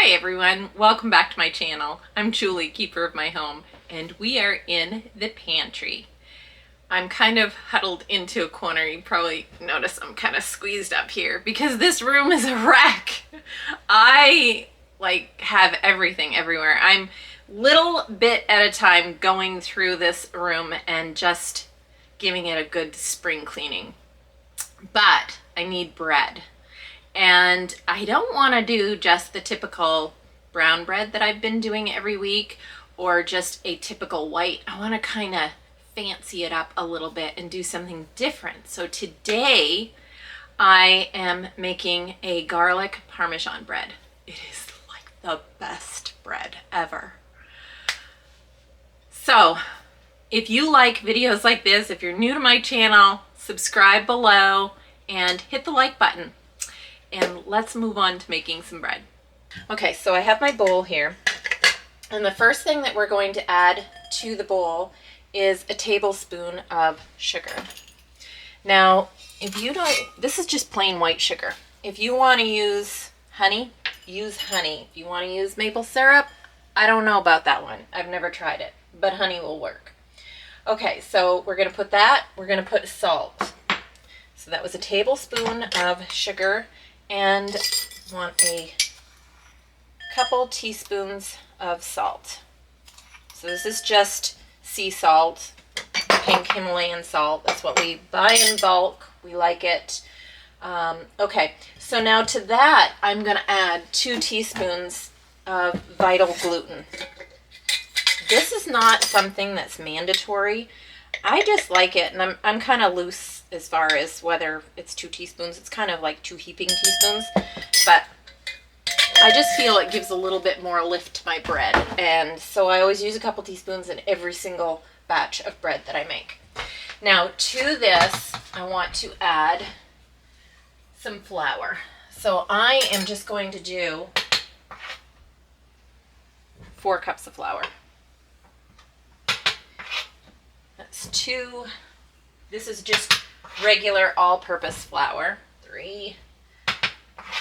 Hi everyone, welcome back to my channel. I'm Julie, keeper of my home, and we are in the pantry. I'm kind of huddled into a corner. You probably notice I'm kind of squeezed up here because this room is a wreck. I have everything everywhere. I'm little bit at a time going through this room and just giving it a good spring cleaning. But I need bread. And I don't want to do just the typical brown bread that I've been doing every week or just a typical white. I want to kind of fancy it up a little bit and do something different. So today I am making a garlic Parmesan bread. It is like the best bread ever. So if you like videos like this, if you're new to my channel, subscribe below and hit the like button. And let's move on to making some bread. Okay, so I have my bowl here. And the first thing that we're going to add to the bowl is a tablespoon of sugar. Now, if you don't, this is just plain white sugar. If you want to use honey, use honey. If you want to use maple syrup, I don't know about that one. I've never tried it, but honey will work. Okay, so we're going to put that. We're going to put salt. So that was a tablespoon of sugar. And want a couple teaspoons of salt. So this is just sea salt, pink Himalayan salt. That's what we buy in bulk. We like it. Okay, so now to that, I'm going to add 2 teaspoons of Vital gluten. This is not something that's mandatory. I just like it, and I'm kind of loose as far as whether it's 2 teaspoons. It's kind of like 2 heaping teaspoons, but I just feel it gives a little bit more lift to my bread, and so I always use a couple teaspoons in every single batch of bread that I make. Now to this, I want to add some flour. So I am just going to do 4 cups of flour. That's 2. This is just regular all-purpose flour. 3,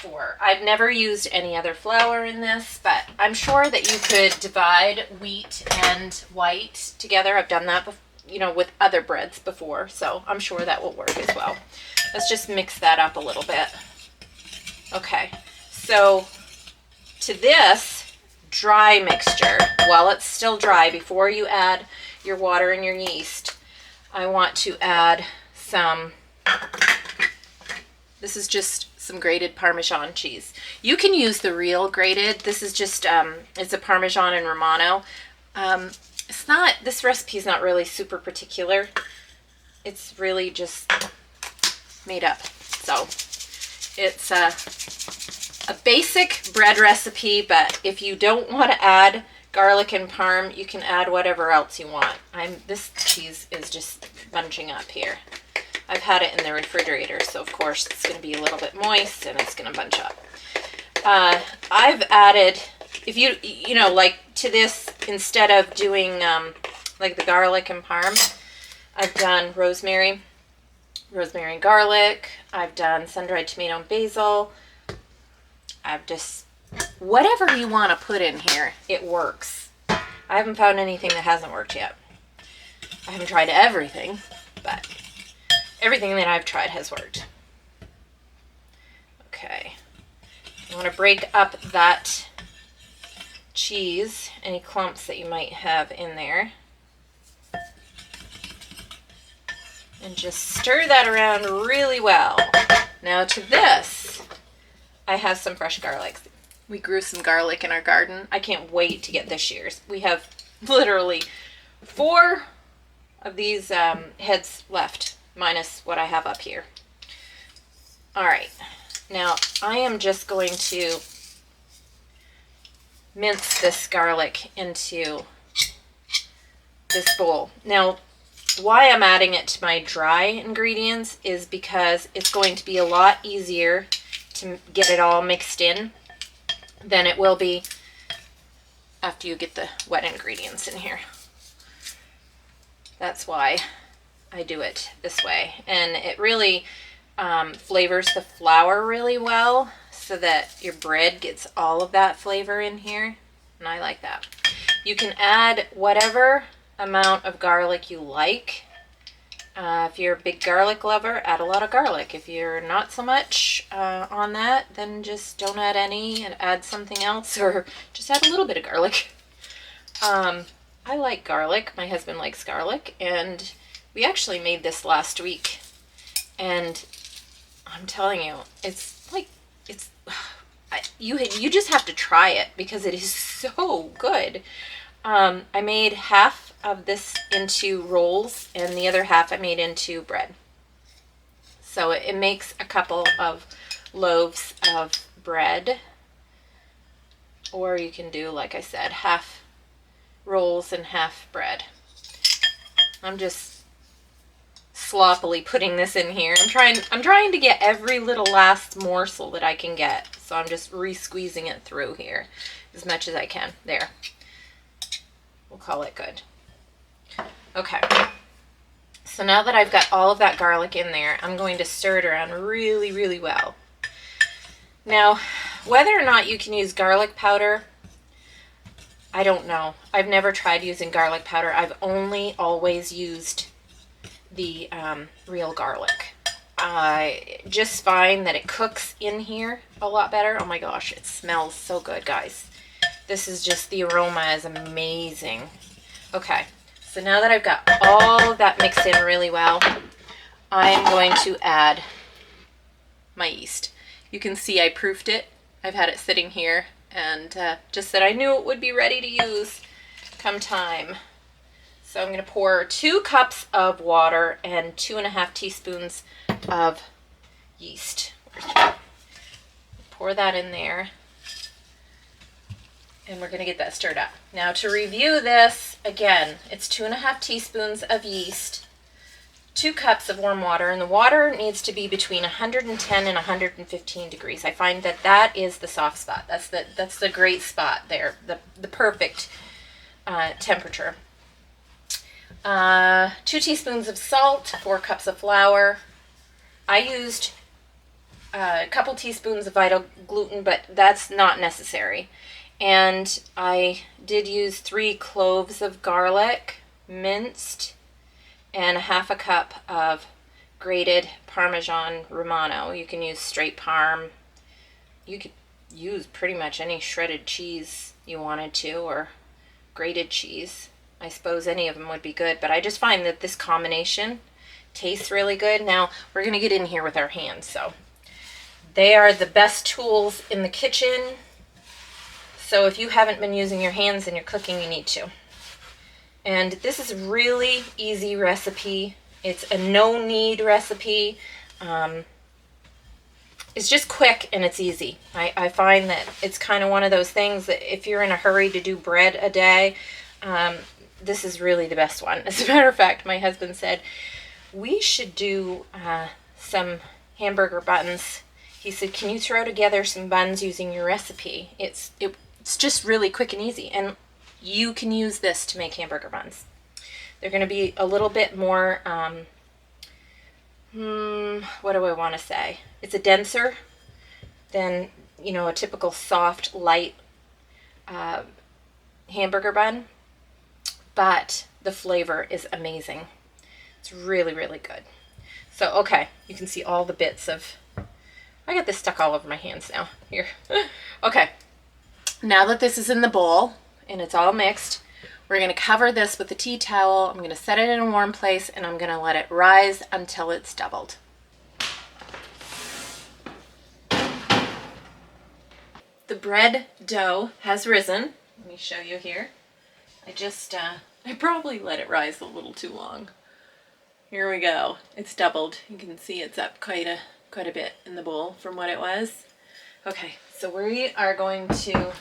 4. I've never used any other flour in this, but I'm sure that you could divide wheat and white together. I've done that, with other breads before, so I'm sure that will work as well. Let's just mix that up a little bit. Okay, so to this dry mixture, while it's still dry, before you add your water and your yeast, I want to add some, this is just some grated Parmesan cheese. You can use the real grated. This is just, it's a Parmesan and Romano. This recipe is not really super particular. It's really just made up. So it's a basic bread recipe, but if you don't want to add garlic and parm, you can add whatever else you want. This cheese is just bunching up here. I've had it in the refrigerator, so of course it's going to be a little bit moist and it's going to bunch up. I've added, if to this, instead of doing like the garlic and parm, I've done rosemary and garlic. I've done sun-dried tomato and basil. I've just, whatever you want to put in here, it works. I haven't found anything that hasn't worked yet. I haven't tried everything, but everything that I've tried has worked. Okay. You want to break up that cheese, any clumps that you might have in there. And just stir that around really well. Now to this, I have some fresh garlic. We grew some garlic in our garden. I can't wait to get this year's. We have literally 4 of these heads left, minus what I have up here. All right, now I am just going to mince this garlic into this bowl. Now, why I'm adding it to my dry ingredients is because it's going to be a lot easier to get it all mixed in than it will be after you get the wet ingredients in here. That's why I do it this way, and it really flavors the flour really well. so that your bread gets all of that flavor in here, and I like that. You can add whatever amount of garlic you like. If you're a big garlic lover, add a lot of garlic. If you're not so much on that, then just don't add any and add something else, or just add a little bit of garlic. I like garlic. My husband likes garlic, and we actually made this last week. And I'm telling you, it's like, you just have to try it because it is so good. I made half of this into rolls and the other half I made into bread. So it makes a couple of loaves of bread, or you can do, like I said, half rolls and half bread. I'm just sloppily putting this in here. I'm trying to get every little last morsel that I can get. So I'm just re-squeezing it through here as much as I can. There. We'll call it good. Okay. So now that I've got all of that garlic in there, I'm going to stir it around really, really well. Now, whether or not you can use garlic powder, I don't know. I've never tried using garlic powder. I've only always used the real garlic. I just find that it cooks in here a lot better. Oh my gosh, it smells so good, guys. This is just, the aroma is amazing. Okay, so now that I've got all of that mixed in really well, I'm going to add my yeast. You can see I proofed it. I've had it sitting here, and just that I knew it would be ready to use come time. So I'm going to pour 2 cups of water and 2.5 teaspoons of yeast. Pour that in there, and we're going to get that stirred up. Now, to review this, again, it's 2.5 teaspoons of yeast, 2 cups of warm water, and the water needs to be between 110 and 115 degrees. I find that that is the soft spot. That's the great spot there, the perfect temperature. 2 teaspoons of salt, 4 cups of flour. I used a couple teaspoons of Vital gluten, but that's not necessary. And I did use 3 cloves of garlic, minced, and 1/2 cup of grated Parmesan Romano. You can use straight Parm. You could use pretty much any shredded cheese you wanted to, or grated cheese. I suppose any of them would be good, but I just find that this combination tastes really good. Now, we're going to get in here with our hands, so they are the best tools in the kitchen. So if you haven't been using your hands in your cooking, you need to. And this is a really easy recipe. It's a no-knead recipe. It's just quick and it's easy. I find that it's kind of one of those things that if you're in a hurry to do bread a day, this is really the best one. As a matter of fact, my husband said, we should do some hamburger buns. He said, can you throw together some buns using your recipe? It's just really quick and easy. And you can use this to make hamburger buns. They're going to be a little bit more, what do I want to say? It's a denser than, you know, a typical soft, light hamburger bun. But the flavor is amazing. It's really, really good. So, okay, you can see all the bits of, I got this stuck all over my hands now. Here. Okay, now that this is in the bowl and it's all mixed, we're going to cover this with a tea towel. I'm going to set it in a warm place, and I'm going to let it rise until it's doubled. The bread dough has risen. Let me show you here. I probably let it rise a little too long. Here we go. It's doubled. You can see it's up quite a bit in the bowl from what it was. Okay, so we are going to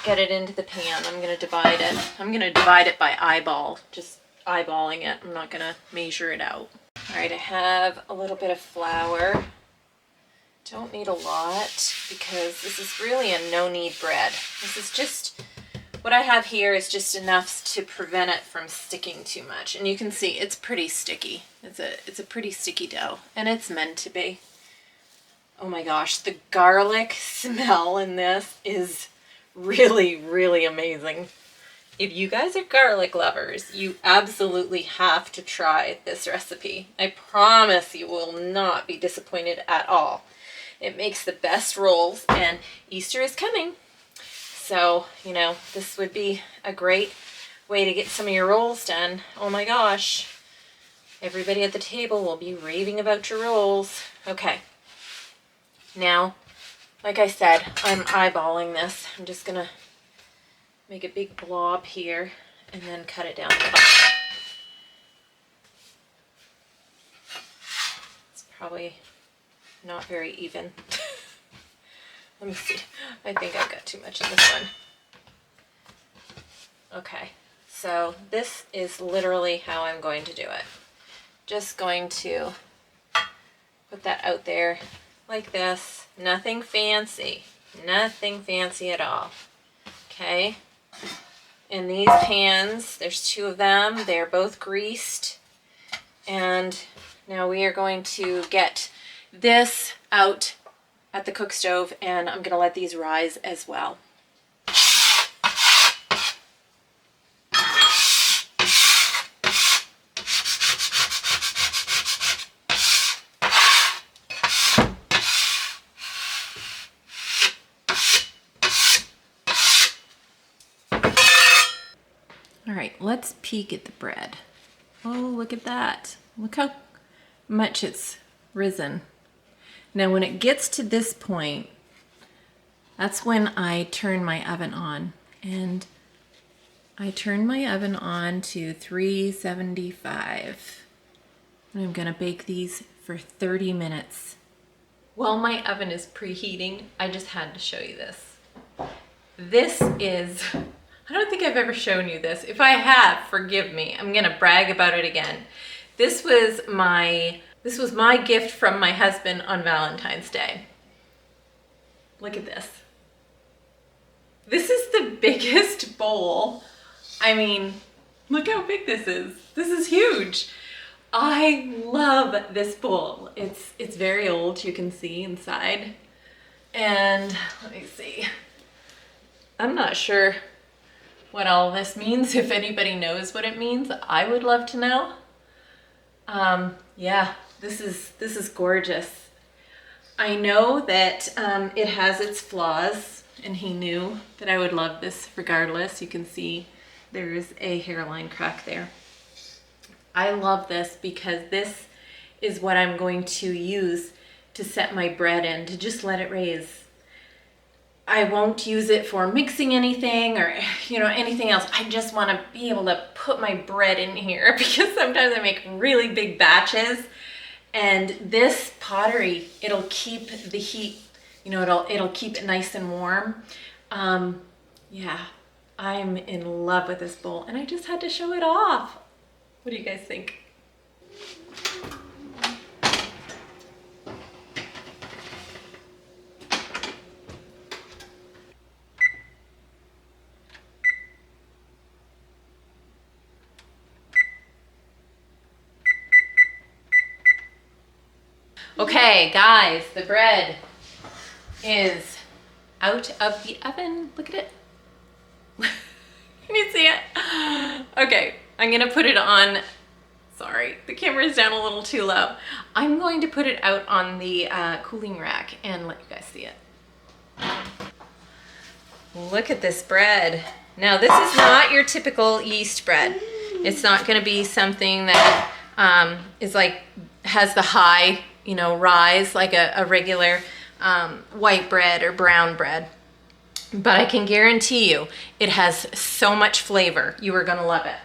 get it into the pan. I'm going to divide it. I'm going to divide it by eyeball, just eyeballing it. I'm not going to measure it out. All right, I have a little bit of flour. Don't need a lot because this is really a no-knead bread. This is just, what I have here is just enough to prevent it from sticking too much. And you can see it's pretty sticky. It's a pretty sticky dough, and it's meant to be. Oh my gosh, the garlic smell in this is really, really amazing. If you guys are garlic lovers, you absolutely have to try this recipe. I promise you will not be disappointed at all. It makes the best rolls, and Easter is coming. So, you know, this would be a great way to get some of your rolls done. Oh my gosh. Everybody at the table will be raving about your rolls. Okay. Now, like I said, I'm eyeballing this. I'm just gonna make a big blob here and then cut it down the bottom. It's probably not very even. Let me see. I think I've got too much in this one. Okay, so this is literally how I'm going to do it. Just going to put that out there like this. Nothing fancy. Nothing fancy at all. Okay. In these pans, there's 2 of them. They're both greased. And now we are going to get this out at the cook stove, and I'm going to let these rise as well. All right, let's peek at the bread. Oh, look at that. Look how much it's risen. Now, when it gets to this point, that's when I turn my oven on. And I turn my oven on to 375. And I'm gonna bake these for 30 minutes. While my oven is preheating, I just had to show you this. This is, I don't think I've ever shown you this. If I have, forgive me. I'm gonna brag about it again. This was my gift from my husband on Valentine's Day. Look at this. This is the biggest bowl. I mean, look how big this is. This is huge. I love this bowl. It's very old, you can see inside. And let me see. I'm not sure what all this means. If anybody knows what it means, I would love to know. Yeah, this is gorgeous. I know that it has its flaws, and he knew that I would love this regardless. You can see there is a hairline crack there. I love this because this is what I'm going to use to set my bread in, to just let it raise. I won't use it for mixing anything or, you know, anything else. I just want to be able to put my bread in here because sometimes I make really big batches, and this pottery, it'll keep the heat, you know, it'll keep it nice and warm. Yeah, I'm in love with this bowl, and I just had to show it off. What do you guys think? Okay, guys, the bread is out of the oven. Look at it. Can you see it? Okay, I'm gonna put it on, sorry, the camera's down a little too low. I'm going to put it out on the cooling rack and let you guys see it. Look at this bread. Now, this is not your typical yeast bread. It's not gonna be something that is like, has the high, you know, rise like a regular white bread or brown bread. But I can guarantee you it has so much flavor. You are gonna love it.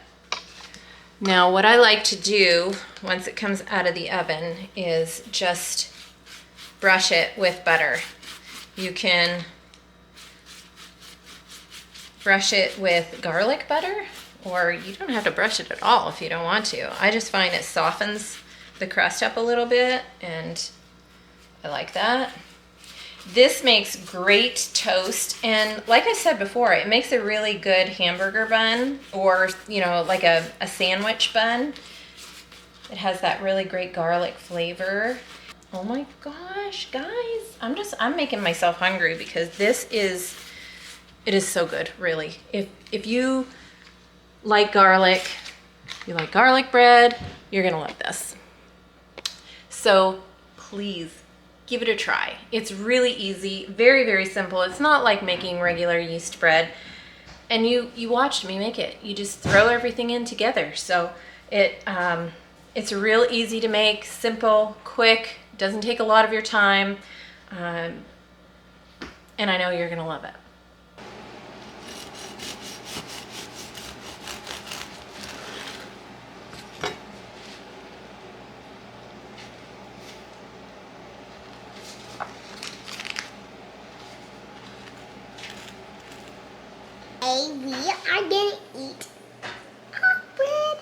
Now, what I like to do once it comes out of the oven is just brush it with butter. You can brush it with garlic butter, or you don't have to brush it at all if you don't want to. I just find it softens the crust up a little bit, and I like that. This makes great toast, and like I said before, it makes a really good hamburger bun, or, you know, like a sandwich bun. It has that really great garlic flavor. Oh my gosh, guys. I'm making myself hungry because it is so good, really. If you like garlic, you like garlic bread, you're gonna love this. So please give it a try. It's really easy, very, very simple. It's not like making regular yeast bread. And you watched me make it. You just throw everything in together. So it's real easy to make, simple, quick, doesn't take a lot of your time. And I know you're gonna love it. We are gonna eat bread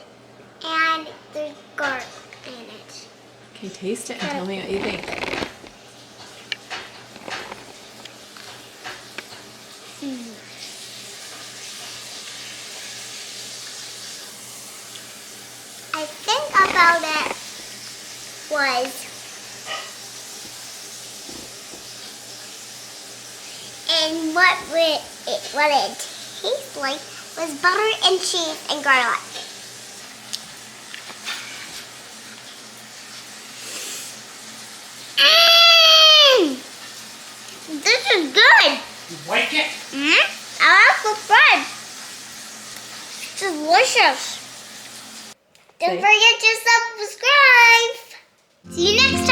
and there's garlic in it. Okay, taste it and tell me what you think. I think about it was and what it tastes like was butter and cheese and garlic. This is good. You like it? I like the bread. It's delicious. Don't forget to subscribe. See you next time.